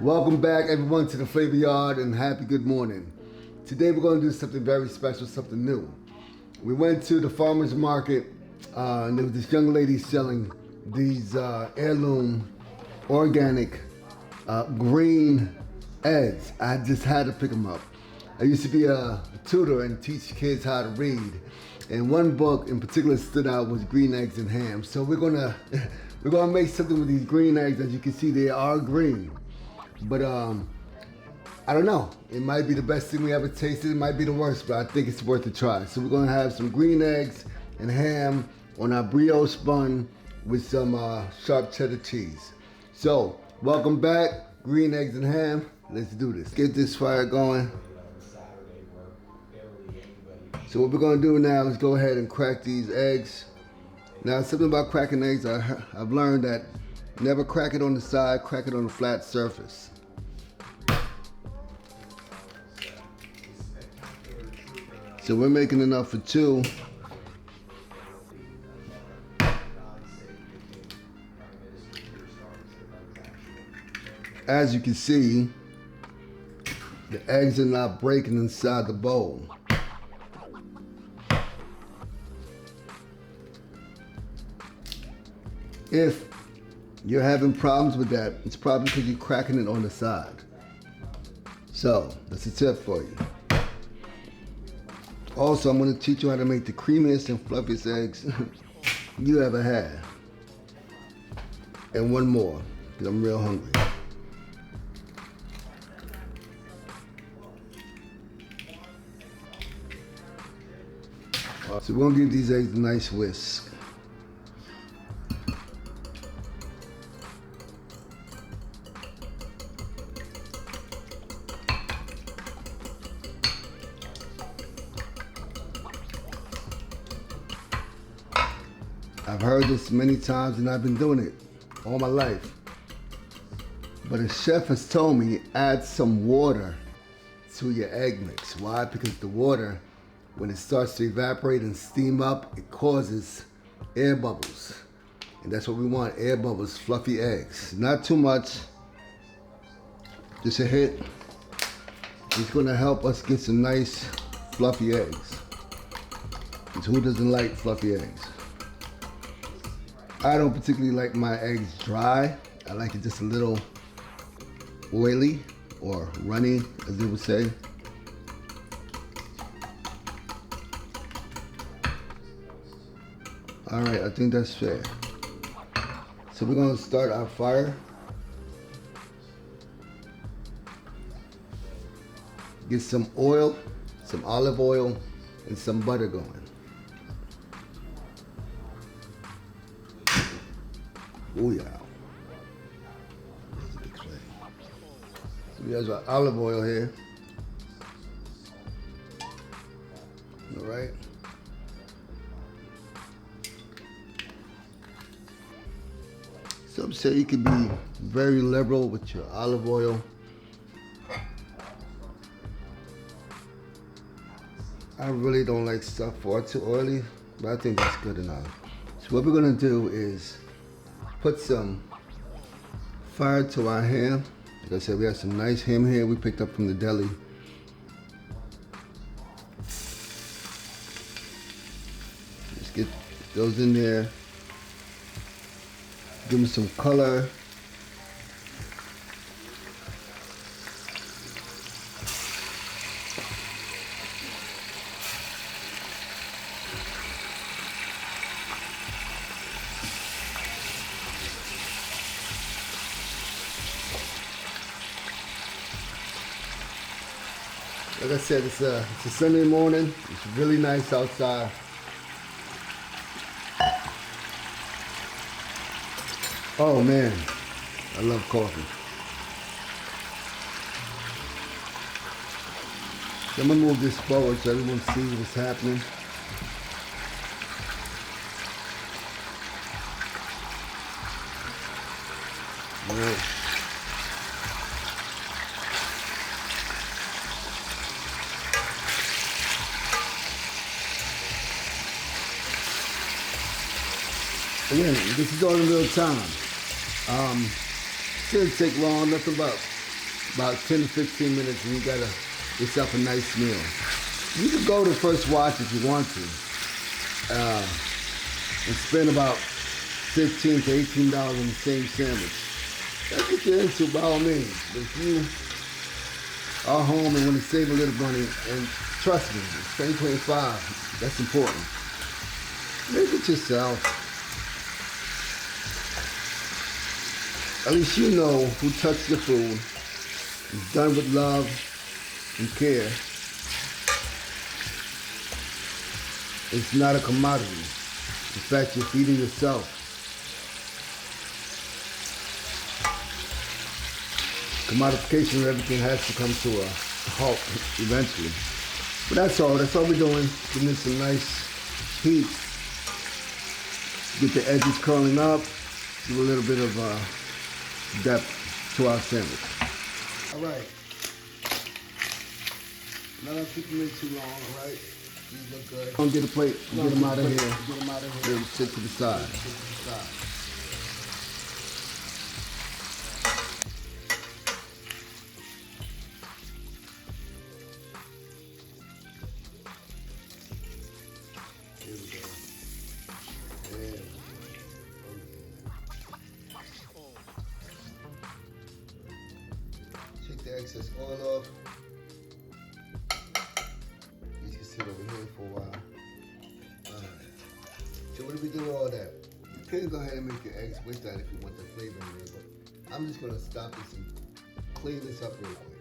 Welcome back everyone to the Flavor Yard and happy good morning. Today we're going to do something very special, something new. We went to the farmer's market and there was this young lady selling these heirloom organic green eggs. I just had to pick them up. I used to be a tutor and teach kids how to read. And one book in particular stood out was green eggs and ham. So we're gonna make something with these green eggs. As you can see, they are green. But I don't know. It might be the best thing we ever tasted. It might be the worst, but I think it's worth a try. So we're gonna have some green eggs and ham on our brioche bun with some sharp cheddar cheese. So welcome back, green eggs and ham. Let's do this. Get this fire going. So what we're gonna do now is go ahead and crack these eggs. Now something about cracking eggs, I've learned that never crack it on the side, crack it on a flat surface. So we're making enough for two. As you can see, the eggs are not breaking inside the bowl. If you're having problems with that, it's probably because you're cracking it on the side. So that's a tip for you. Also, I'm going to teach you how to make the creamiest and fluffiest eggs you ever had. And one more, because I'm real hungry. So we're going to give these eggs a nice whisk. I've heard this many times and I've been doing it all my life. But a chef has told me add some water to your egg mix. Why? Because the water, when it starts to evaporate and steam up, it causes air bubbles. And that's what we want, air bubbles, fluffy eggs. Not too much, just a hit. It's gonna help us get some nice fluffy eggs. Because who doesn't like fluffy eggs? I don't particularly like my eggs dry. I like it just a little oily or runny, as they would say. All right, I think that's fair. So we're gonna start our fire. Get some oil, some olive oil, and some butter going. Oh yeah. So we have our olive oil here. All right. Some say you could be very liberal with your olive oil. I really don't like stuff far too oily, but I think that's good enough. So what we're gonna do is put some fire to our ham. Like I said, we have some nice ham here we picked up from the deli. Just get those in there. Give them some color. Like I said, it's a Sunday morning. It's really nice outside. Oh man, I love coffee. So I'm gonna move this forward so everyone sees what's happening. All right. Again, this is all in real time. Shouldn't take long, nothing about about 10 to 15 minutes, and you got yourself a nice meal. You can go to First Watch if you want to, and spend about $15 to $18 on the same sandwich. That's what you're into, by all means. But if you are home and want to save a little money, and trust me, it's 2025, that's important. Make it yourself. At least you know who touched your food. It's done with love and care. It's not a commodity. In fact, you're feeding yourself. Commodification of everything has to come to a halt eventually. But that's all we're doing. Giving it some nice heat. Get the edges curling up. Do a little bit of depth to our sandwich. All right. Not gonna keep them in too long, all right? These look good. Don't get a plate. Get them out of here. Get them out of here. They'll sit to the side. Here we go. Yeah. Take the excess oil off. You can sit over here for a while. So what do we do with all that? You can go ahead and make your eggs with that if you want the flavor in there, but I'm just gonna stop this and clean this up real quick.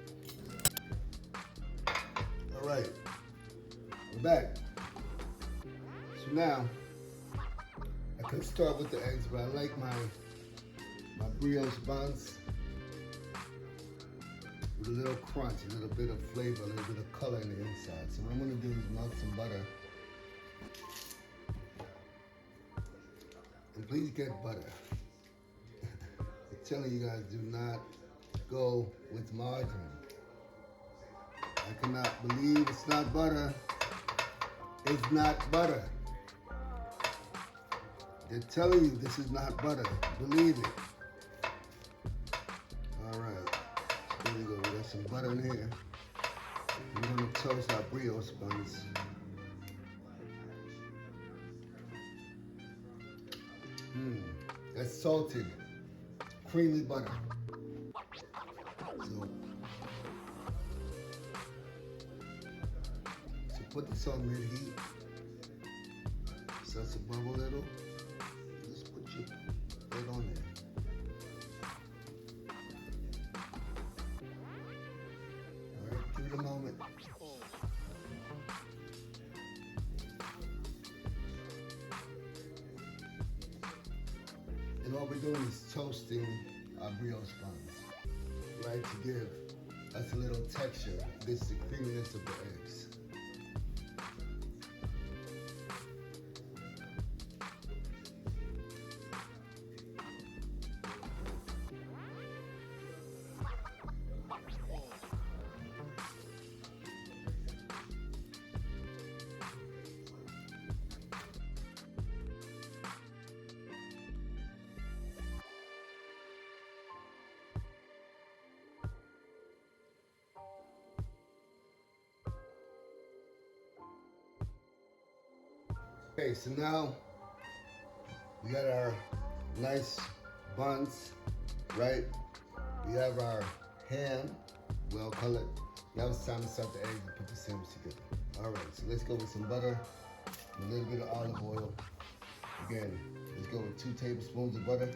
All right, we're back. So now, I could start with the eggs, but I like my brioche buns with a little crunch, a little bit of flavor, a little bit of color in the inside. So what I'm gonna do is melt some butter. And please get butter. I'm telling you guys, do not go with margarine. I cannot believe it's not butter. It's not butter. They're telling you this is not butter. Believe it. All right. Here we go. We got some butter in here. We're going to toast our brioche buns. That's salted, creamy butter. So put this on mid-heat. Starts to bubble a little. Just put your egg on there. All right, give it a moment. And all we're doing is toasting our brioche buns, right? To give us a little texture. This is the creaminess of the eggs. Okay, so now we got our nice buns, right? We have our ham, well colored. Now it's time to start the eggs and put the sandwich together. All right, so let's go with some butter and a little bit of olive oil. Again, let's go with 2 tablespoons of butter.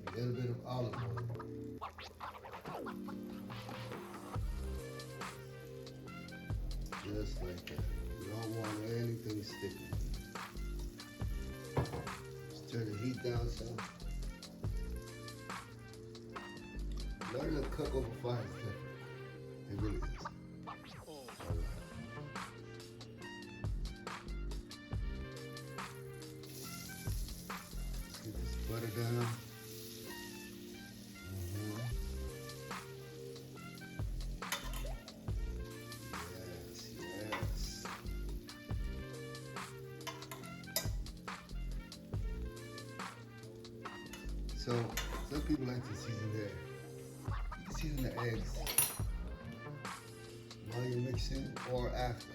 A little bit of olive oil. Just like that. You don't want anything sticky. Just turn the heat down some. Learning to cook over fire is different. It really is. All right. Let's get this butter down. So some people like to season their, you can season the eggs while you're mixing or after.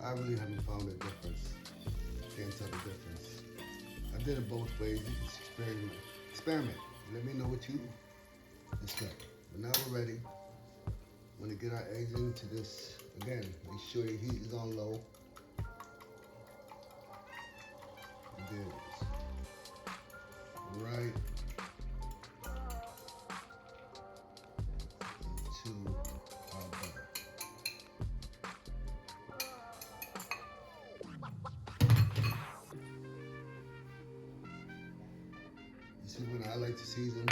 I really haven't found a difference. Can't tell the difference. I did it both ways. You can experiment. Experiment. Let me know what you expect. But now we're ready. We're gonna get our eggs into this. Again, make sure your heat is on low. And there it is. Right to our butter. This is when I like to season.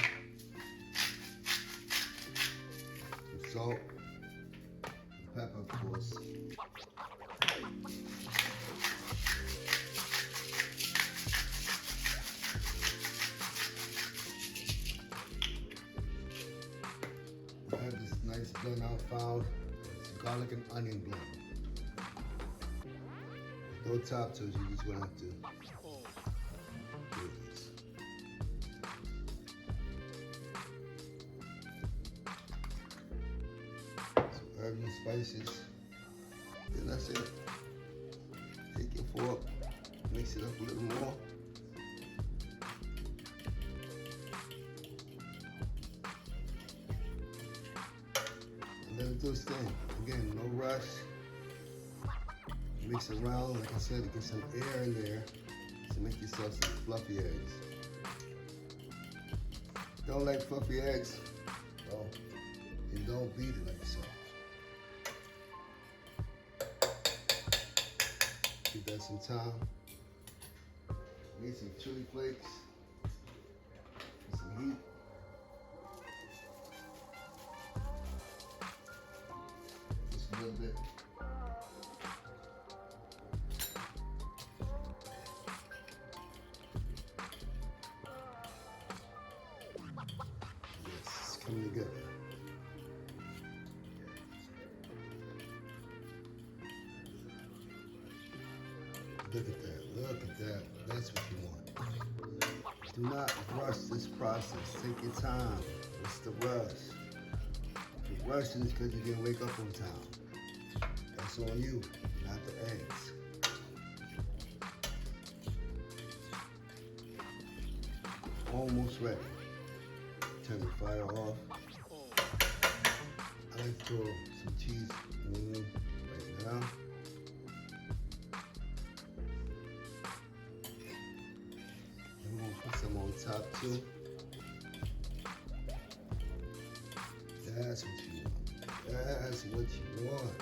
Some salt, and pepper, of course. I have this nice blend I found. It's garlic and onion blend. No top to it, you just gonna have to do this. Some herbs and spices. Then that's it. Take your fork, mix it up a little more. Let it do its thing. Again, no rush. Mix it around, like I said, to get some air in there to make yourself some fluffy eggs. Don't like fluffy eggs? Well, then don't beat it like so. Give that some time. Need some chili flakes, some heat. Just a little bit. Yes, it's coming together. Look at that, look at that. That's what you want. Do not rush this process. Take your time. What's the rush? If you're rushing, it's because you didn't wake up on time. That's on you, not the eggs. Almost ready. Turn the fire off. I like to throw some cheese in right now. And we're gonna put some on top too. That's what you want. That's what you want.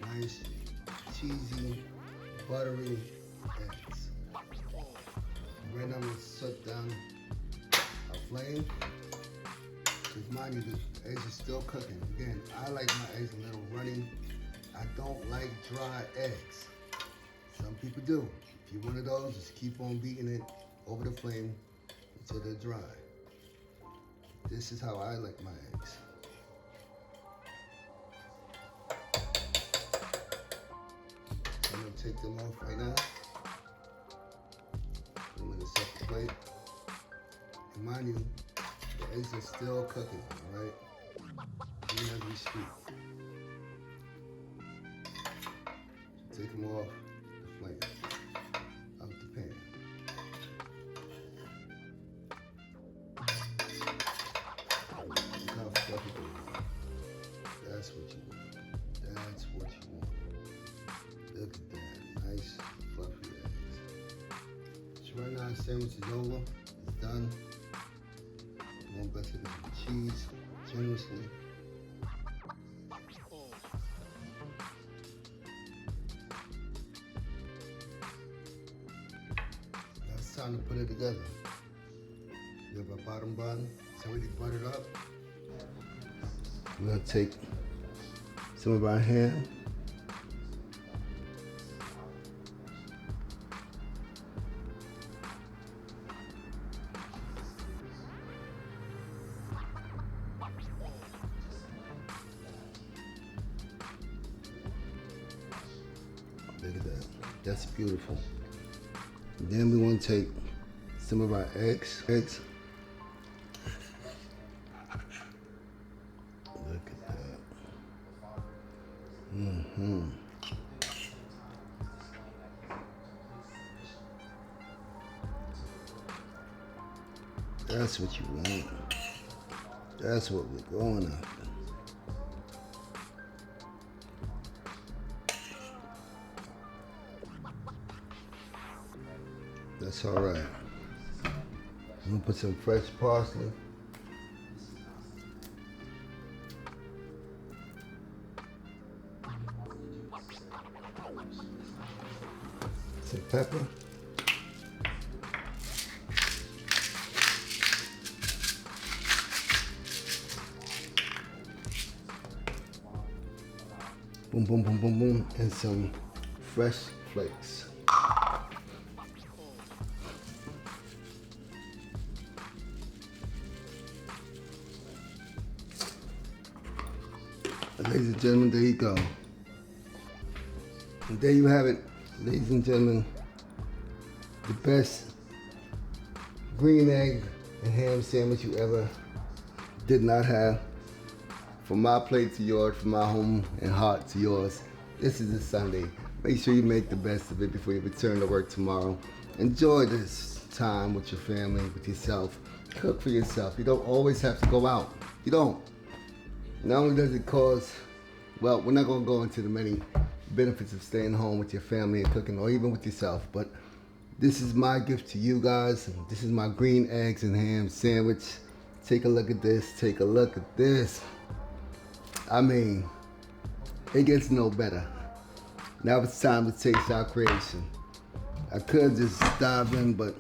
Nice, cheesy, buttery eggs. Right now I'm gonna shut down our flame. Because mind you, the eggs are still cooking. Again, I like my eggs a little runny. I don't like dry eggs. Some people do. If you're one of those, just keep on beating it over the flame until they're dry. This is how I like my eggs. So I'm gonna take them off right now. I'm gonna set the plate. And mind you, the eggs are still cooking, all right? Even as we speak. So take them off the flame, out the pan. Look how fluffy they are. That's what you want. That's what you want. Look at that, nice fluffy eggs. So right now the sandwich is over, it's done. I'm going back to the cheese generously. Now it's time to put it together. We have our bottom bun, it's already buttered up. We're gonna take some of our ham. Look at that. That's beautiful. Then we want to take some of our eggs. Look at that. That's what you want. That's what we're going after. That's all right. I'm gonna put some fresh parsley. Some pepper. Boom, boom, boom, boom, boom, and some fresh flakes. Ladies and gentlemen, there you go. And there you have it, ladies and gentlemen. The best green egg and ham sandwich you ever did not have. From my plate to yours, from my home and heart to yours. This is a Sunday. Make sure you make the best of it before you return to work tomorrow. Enjoy this time with your family, with yourself. Cook for yourself. You don't always have to go out. You don't. Not only does it cause, well, we're not gonna go into the many benefits of staying home with your family and cooking, or even with yourself, but this is my gift to you guys. This is my green eggs and ham sandwich. Take a look at this, take a look at this. I mean, it gets no better. Now it's time to taste our creation. I could just dive in, but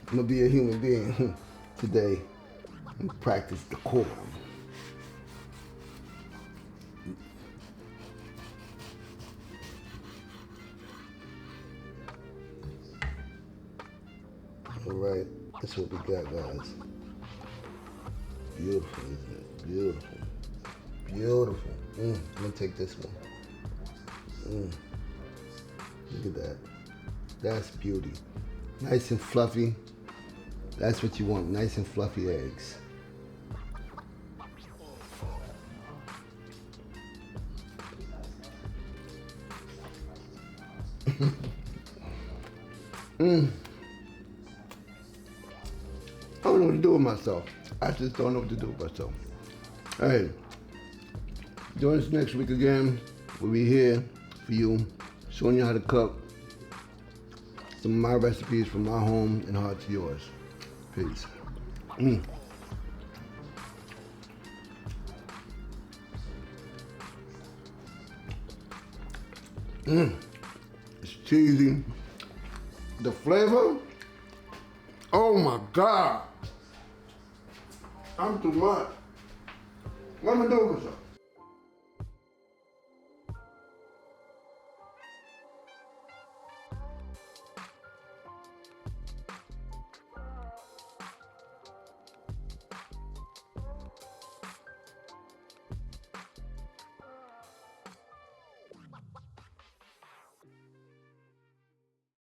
I'm gonna be a human being today and practice decorum. All right, that's what we got, guys. Beautiful, isn't it? Beautiful. Beautiful. I'm gonna take this one. Look at that. That's beauty. Nice and fluffy. That's what you want, nice and fluffy eggs. I don't know what to do with myself. I just don't know what to do with myself. Hey, join us next week again. We'll be here for you, showing you how to cook some of my recipes from my home and heart to yours. Peace. It's cheesy. The flavor, oh my God. I'm too much. What am I doing with myself?